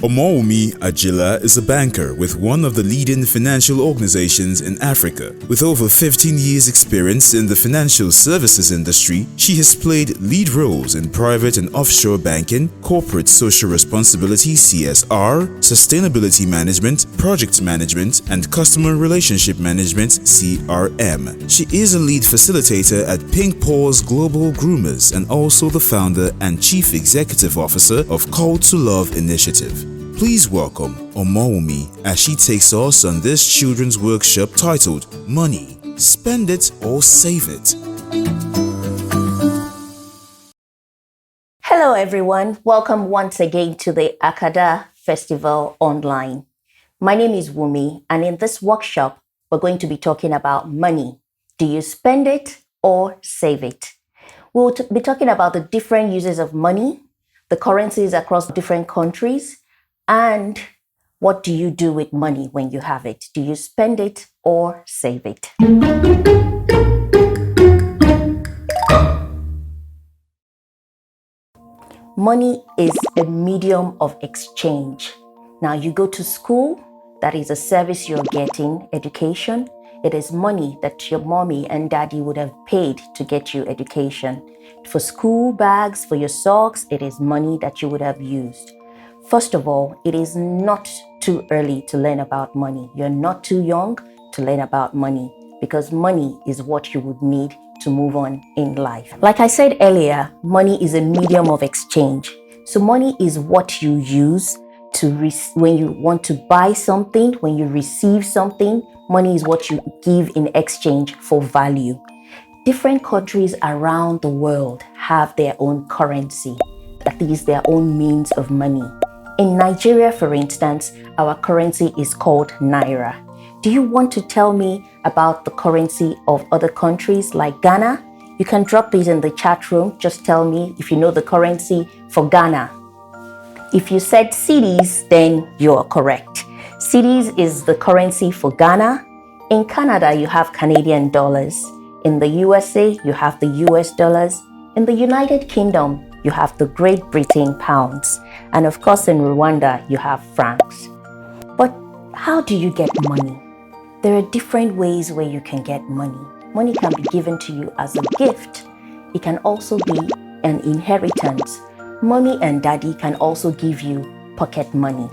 Omowumi Ajila is a banker with one of the leading financial organizations in Africa. With over 15 years experience in the financial services industry, she has played lead roles in private and offshore banking, corporate social responsibility (CSR), sustainability management, project management, and customer relationship management (CRM). She is a lead facilitator at Pink Paws Global Groomers and also the founder and chief executive officer of Call to Love Initiative. Please welcome Omowumi as she takes us on this children's workshop titled Money, Spend It or Save It. Hello everyone, welcome once again to the Akada Festival Online. My name is Wumi, and in this workshop we're going to be talking about money. Do you spend it or save it? We'll be talking about the different uses of money, the currencies across different countries, and what do you do with money when you have it? Do you spend it or save it? Money is a medium of exchange. Now you go to school, that is a service you're getting, education. It is money that your mommy and daddy would have paid to get you education. For school bags, for your socks, it is money that you would have used. First of all, it is not too early to learn about money. You're not too young to learn about money because money is what you would need to move on in life. Like I said earlier, money is a medium of exchange. So money is what you use to when you want to buy something, when you receive something. Money is what you give in exchange for value. Different countries around the world have their own currency, that is their own means of money. In Nigeria, for instance, our currency is called Naira. Do you want to tell me about the currency of other countries like Ghana? You can drop it in the chat room. Just tell me if you know the currency for Ghana. If you said cedis, then you're correct. Cedis is the currency for Ghana. In Canada, you have Canadian dollars. In the USA, you have the US dollars. In the United Kingdom, you have the Great Britain pounds. And of course, in Rwanda, you have francs. But how do you get money? There are different ways where you can get money. Money can be given to you as a gift. It can also be an inheritance. Mommy and daddy can also give you pocket money.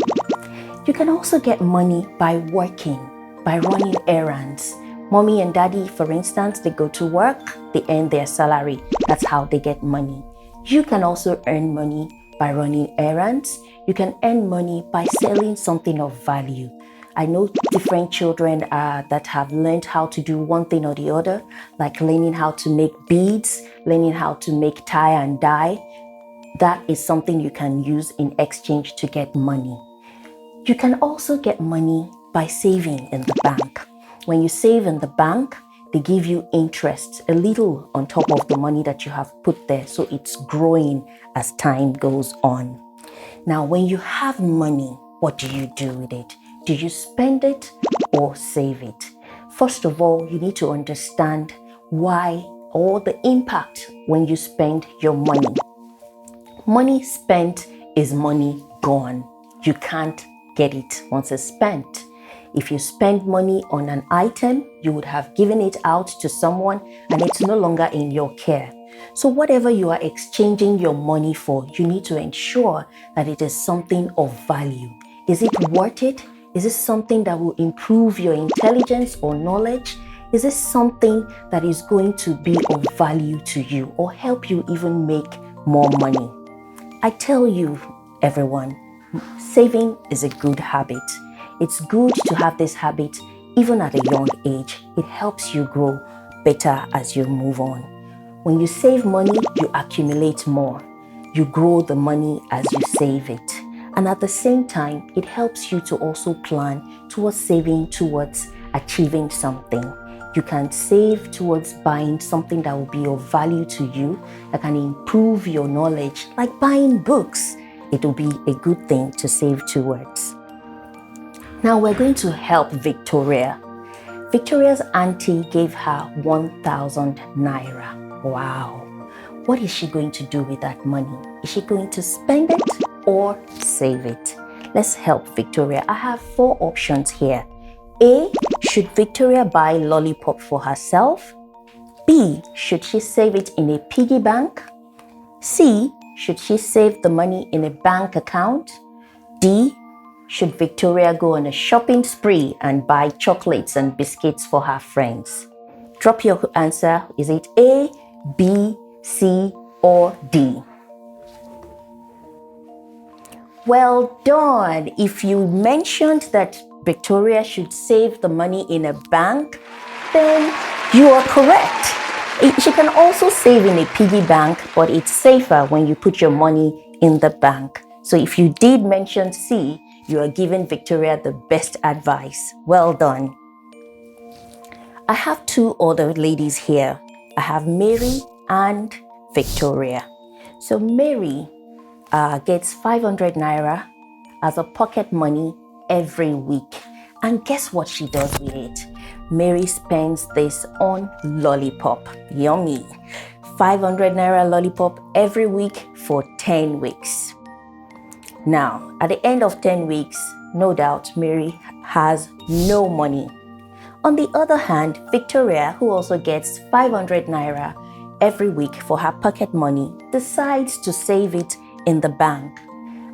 You can also get money by working, by running errands. Mommy and daddy, for instance, they go to work, they earn their salary. That's how they get money. You can also earn money by running errands. You can earn money by selling something of value. I know different children that have learned how to do one thing or the other, like learning how to make beads, learning how to make tie and dye. That is something you can use in exchange to get money. You can also get money by saving in the bank. When you save in the bank, they give you interest, a little on top of the money that you have put there, so it's growing as time goes on. Now, when you have money, what do you do with it? Do you spend it or save it? First of all, you need to understand why or the impact when you spend your money. Money spent is money gone. You can't get it once it's spent. If you spend money on an item, you would have given it out to someone and it's no longer in your care. So whatever you are exchanging your money for, you need to ensure that it is something of value. Is it worth it? Is it something that will improve your intelligence or knowledge? Is it something that is going to be of value to you or help you even make more money? I tell you, everyone, saving is a good habit. It's good to have this habit even at a young age. It helps you grow better as you move on. When you save money, you accumulate more. You grow the money as you save it. And at the same time, it helps you to also plan towards saving towards achieving something. You can save towards buying something that will be of value to you, that can improve your knowledge, like buying books. It will be a good thing to save towards. Now we're going to help Victoria. Victoria's auntie gave her 1,000 naira. Wow. What is she going to do with that money? Is she going to spend it or save it? Let's help Victoria. I have 4 options here. A, should Victoria buy lollipop for herself? B, should she save it in a piggy bank? C, should she save the money in a bank account? D, should Victoria go on a shopping spree and buy chocolates and biscuits for her friends? Drop your answer. Is it A, B, C, or D? Well done. If you mentioned that Victoria should save the money in a bank, then you are correct. She can also save in a piggy bank, but it's safer when you put your money in the bank. So if you did mention C, you are giving Victoria the best advice. Well done. I have 2 other ladies here. I have Mary and Victoria. So Mary gets 500 naira as a pocket money every week. And guess what she does with it? Mary spends this on lollipop. Yummy. 500 naira lollipop every week for 10 weeks. Now, at the end of 10 weeks, no doubt Mary has no money. On the other hand, Victoria, who also gets 500 naira every week for her pocket money, decides to save it in the bank.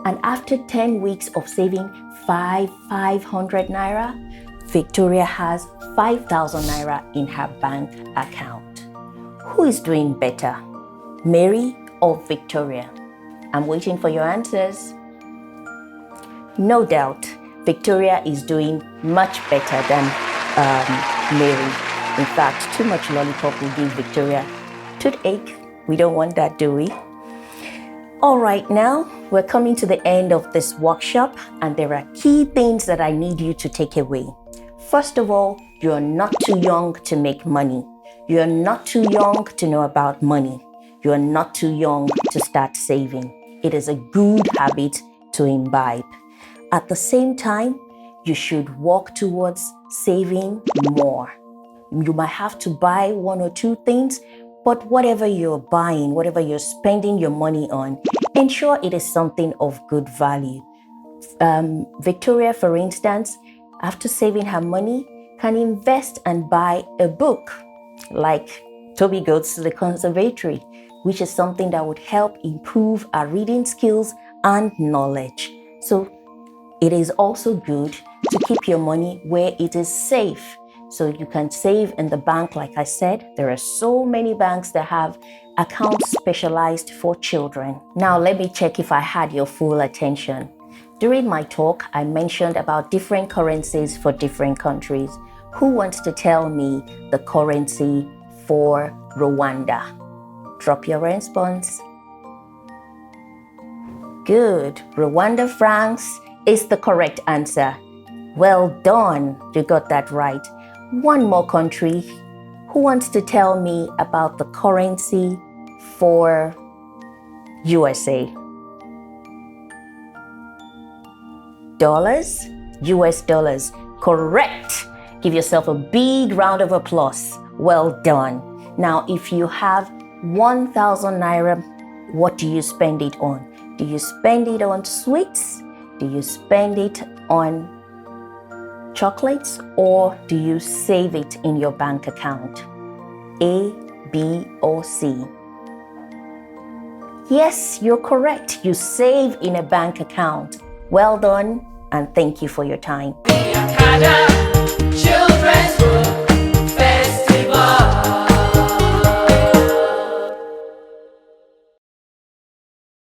And after 10 weeks of saving 500 naira, Victoria has 5,000 naira in her bank account. Who is doing better, Mary or Victoria? I'm waiting for your answers. No doubt, Victoria is doing much better than Mary. In fact, too much lollipop will give Victoria toothache. We don't want that, do we? All right, now we're coming to the end of this workshop, and there are key things that I need you to take away. First of all, you're not too young to make money. You're not too young to know about money. You're not too young to start saving. It is a good habit to imbibe. At the same time, you should work towards saving more. You might have to buy 1 or 2 things, but whatever you're buying, whatever you're spending your money on, ensure it is something of good value. Victoria, for instance, after saving her money, can invest and buy a book like Toby Goat's The Conservatory, which is something that would help improve our reading skills and knowledge. So it is also good to keep your money where it is safe. So you can save in the bank. Like I said, there are so many banks that have accounts specialized for children. Now let me check if I had your full attention. During my talk, I mentioned about different currencies for different countries. Who wants to tell me the currency for Rwanda? Drop your response. Good. Rwanda francs is the correct answer. Well done. You got that right. One more country. Who wants to tell me about the currency for USA? Dollars? US dollars. Correct. Give yourself a big round of applause. Well done. Now, if you have 1,000 naira, what do you spend it on? Do you spend it on sweets? Do you spend it on chocolates, or do you save it in your bank account? A, B, or C? Yes, you're correct. You save in a bank account. Well done, and thank you for your time. The Akada Children's Book.